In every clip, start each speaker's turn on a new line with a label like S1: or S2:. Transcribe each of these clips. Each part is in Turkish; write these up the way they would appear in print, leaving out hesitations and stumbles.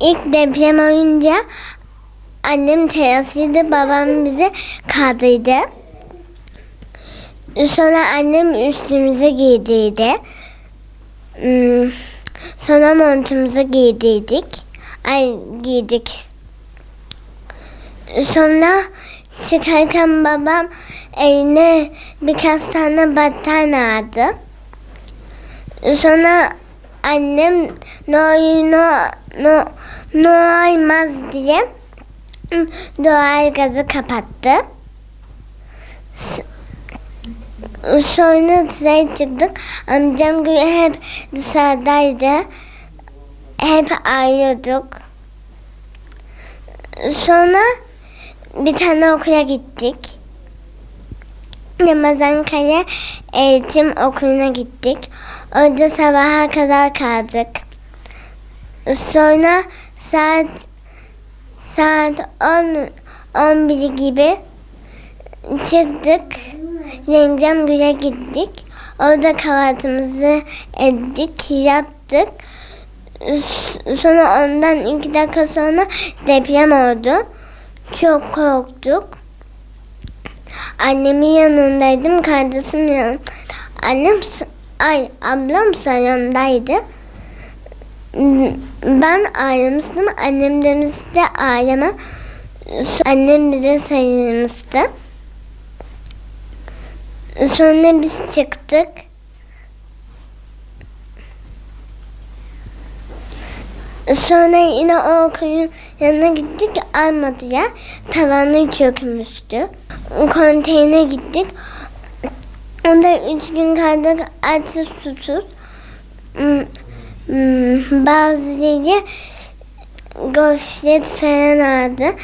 S1: İlk deprem olunca annem terasıydı, babam bizi kaldırdı. Sonra annem üstümüze giydiydi. Sonra montumuzu giydik. Sonra çıkarken babam eline birkaç tane battaniye aldı. Sonra annem ne olmaz diye doğal gazı kapattı. Sonra dışarı çıktık. Amcam gibi hep dışarıdaydı. Hep ağlıyorduk. Sonra bir tane okula gittik. Ramazankaya eğitim okuluna gittik. Orada sabaha kadar kaldık. Sonra saat 11 gibi çıktık. Yengem güle gittik. Orada kahvaltımızı ettik, yattık. Sonra ondan 2 dakika sonra deprem oldu. Çok korktuk. Annemin yanındaydım, kardeşim yanında. Ablam salondaydı. Ben ağlamıştım, annem demişti ağlama. Annem bize sarılmıştı. Sonra biz çıktık. Sonra yine o okulun yanına gittik. Almadılar. Tavanı çökmüştü. Konteyne gittik. Onda 3 gün kaldık. Açsız susuz. Bazıları gofret falan aldı.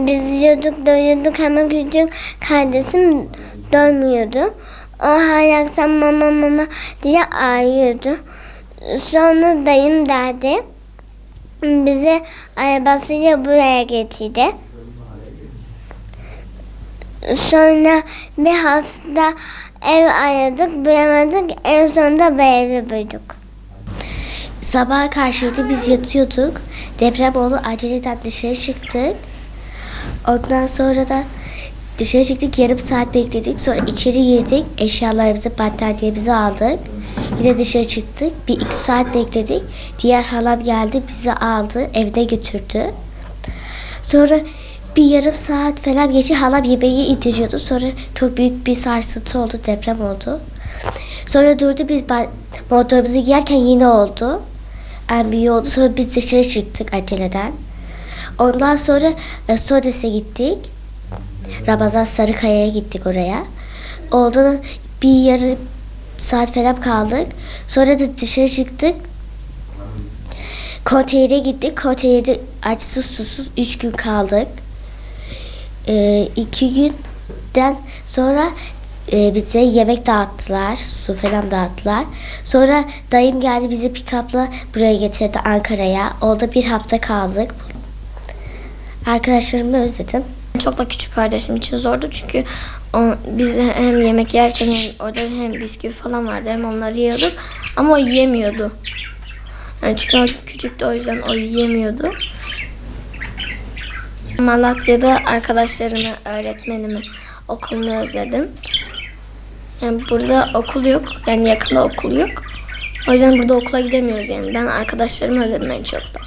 S1: Biz yiyorduk, doyuyorduk ama küçük kardeşim doymuyordu. O her akşam mama diye ağlıyordu. Sonra dayım derdi. Bizi arabasıyla buraya getirdi. Sonra bir hafta ev aradık, bulamadık. En sonunda bu evi bulduk.
S2: Sabaha karşıydı, biz yatıyorduk. Deprem oldu, aceleden dışarı çıktık. Ondan sonra da dışarı çıktık, yarım saat bekledik. Sonra içeri girdik, eşyalarımızı, battaniyemizi aldık. Yine dışarı çıktık, 1-2 saat bekledik. Diğer halam geldi, bizi aldı, evine götürdü. Sonra bir yarım saat falan geçti, halam yemeği indiriyordu. Sonra çok büyük bir sarsıntı oldu, deprem oldu. Sonra durdu, biz motorumuzu giyerken yine oldu. En büyüğü oldu. Sonra biz dışarı çıktık aceleden. Ondan sonra Sodes'e gittik. Ramazan Sarıkaya'ya gittik oraya. Orada bir yarım saat falan kaldık. Sonra da dışarı çıktık. Konteynere gittik. Konteynerde açsız susuz 3 gün kaldık. 2 günden sonra bize yemek dağıttılar, su falan dağıttılar. Sonra dayım geldi, bizi pick-up'la buraya getirdi, Ankara'ya. Orada bir hafta kaldık. Arkadaşlarımı özledim.
S3: Çok da küçük kardeşim için zordu çünkü biz hem yemek yerken orada hem bisküvi falan vardı, hem onları yiyorduk ama o yiyemiyordu. Yani çünkü o küçüktü, o yüzden o yiyemiyordu. Malatya'da arkadaşlarımı, öğretmenimi, okulumu özledim. Yani burada okul yok, yani yakında okul yok. O yüzden burada okula gidemiyoruz yani. Ben arkadaşlarımı özledim en çok da.